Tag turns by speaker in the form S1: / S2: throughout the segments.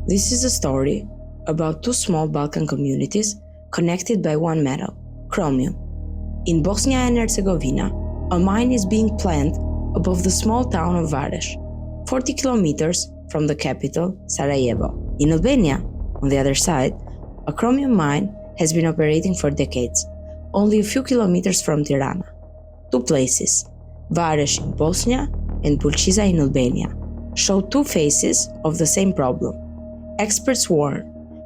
S1: This is a story about two small Balkan communities connected by one metal, chromium. In Bosnia and Herzegovina, a mine is being planned above the small town of Vares, 40 kilometers from the capital, Sarajevo. In Albania, on the other side, a chromium mine has been operating for decades, only a few kilometers from Tirana. Two places, Vares in Bosnia and Bulqiza in Albania, show two faces of the same problem. Experts warn,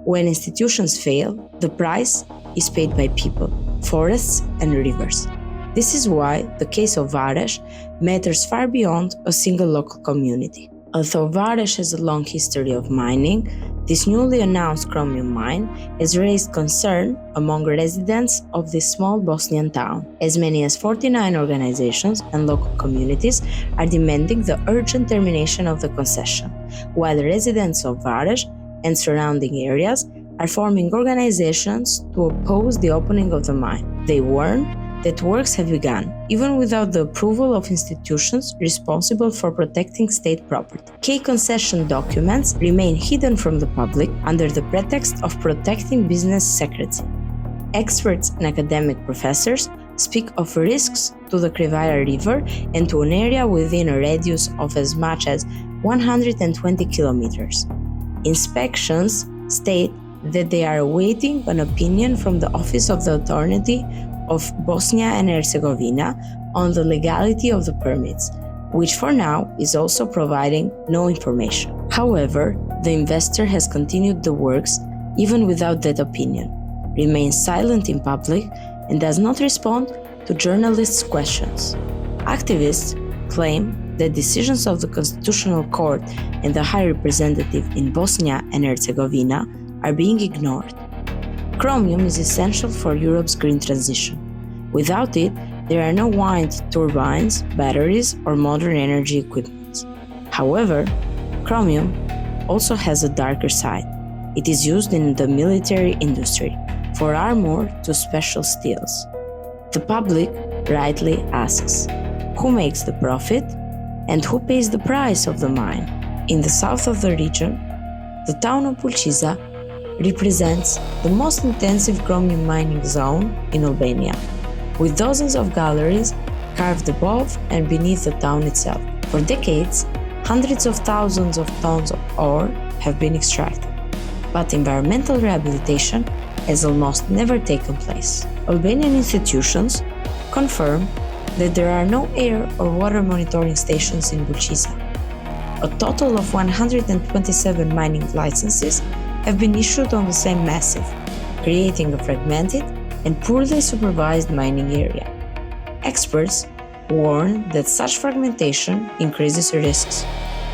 S1: when institutions fail, the price is paid by people, forests and rivers. This is why the case of Vares matters far beyond a single local community. Although Vares has a long history of mining, this newly announced chromium mine has raised concern among residents of this small Bosnian town. As many as 49 organizations and local communities are demanding the urgent termination of the concession, while residents of Vares and surrounding areas are forming organizations to oppose the opening of the mine. They warn that works have begun, even without the approval of institutions responsible for protecting state property. Key concession documents remain hidden from the public under the pretext of protecting business secrecy. Experts and academic professors speak of risks to the Krivara River and to an area within a radius of as much as 120 kilometers. Inspections state that they are awaiting an opinion from the Office of the Authority of Bosnia and Herzegovina on the legality of the permits, which for now is also providing no information. However, the investor has continued the works even without that opinion, remains silent in public, and does not respond to journalists' questions. Activists claim that decisions of the Constitutional Court and the High Representative in Bosnia and Herzegovina are being ignored. Chromium is essential for Europe's green transition. Without it, there are no wind turbines, batteries, or modern energy equipment. However, chromium also has a darker side. It is used in the military industry, for armor to special steels. The public rightly asks, who makes the profit and who pays the price of the mine? In the south of the region, the town of Bulqiza represents the most intensive chromium mining zone in Albania, with dozens of galleries carved above and beneath the town itself. For decades, hundreds of thousands of tons of ore have been extracted, but environmental rehabilitation has almost never taken place. Albanian institutions confirm that there are no air or water monitoring stations in Bulqiza. A total of 127 mining licenses have been issued on the same massive, creating a fragmented and poorly supervised mining area. Experts warn that such fragmentation increases risks.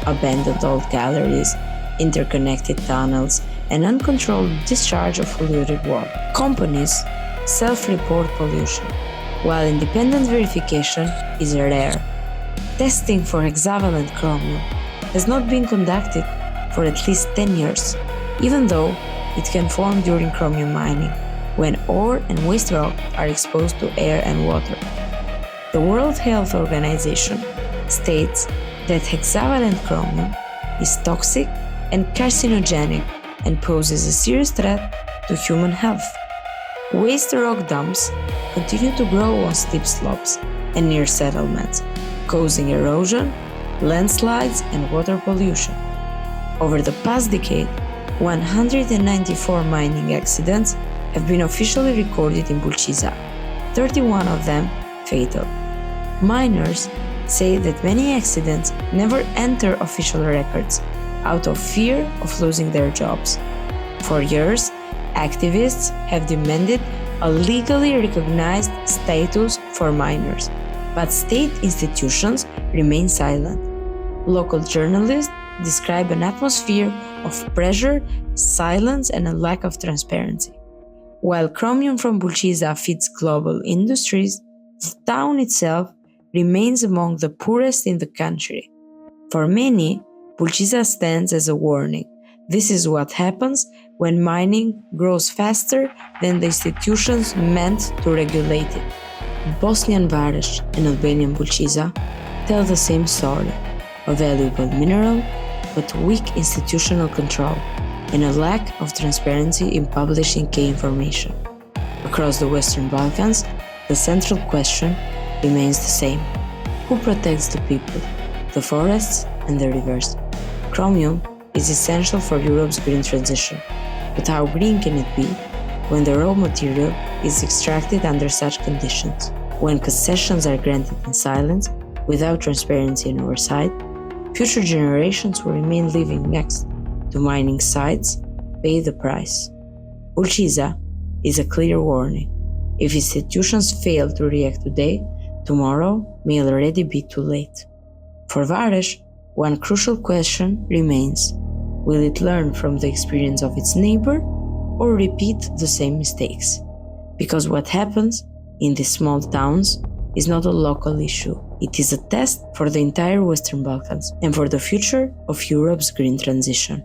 S1: Abandoned old galleries, interconnected tunnels, and uncontrolled discharge of polluted water. Companies self-report pollution, while independent verification is rare. Testing for hexavalent chromium has not been conducted for at least 10 years, even though it can form during chromium mining, when ore and waste rock are exposed to air and water. The World Health Organization states that hexavalent chromium is toxic and carcinogenic and poses a serious threat to human health. Waste rock dumps continue to grow on steep slopes and near settlements, causing erosion, landslides, and water pollution. Over the past decade, 194 mining accidents have been officially recorded in Bulqiza, 31 of them fatal. Miners say that many accidents never enter official records out of fear of losing their jobs. For years, activists have demanded a legally recognized status for miners, but state institutions remain silent. Local journalists describe an atmosphere of pressure, silence, and a lack of transparency. While chromium from Bulqiza feeds global industries, the town itself remains among the poorest in the country. For many, Bulqiza stands as a warning. This is what happens when mining grows faster than the institutions meant to regulate it. Bosnian Vares and Albanian Bulqiza tell the same story, a valuable mineral, but weak institutional control, and a lack of transparency in publishing key information. Across the Western Balkans, the central question remains the same. Who protects the people, the forests, and the rivers? Chromium is essential for Europe's green transition. But how green can it be when the raw material is extracted under such conditions? When concessions are granted in silence, without transparency and oversight, future generations will remain living next to mining sites, pay the price. Ulqiza is a clear warning. If institutions fail to react today, tomorrow may already be too late. For Vares, one crucial question remains: will it learn from the experience of its neighbor or repeat the same mistakes? Because what happens in these small towns is not a local issue. It is a test for the entire Western Balkans and for the future of Europe's green transition.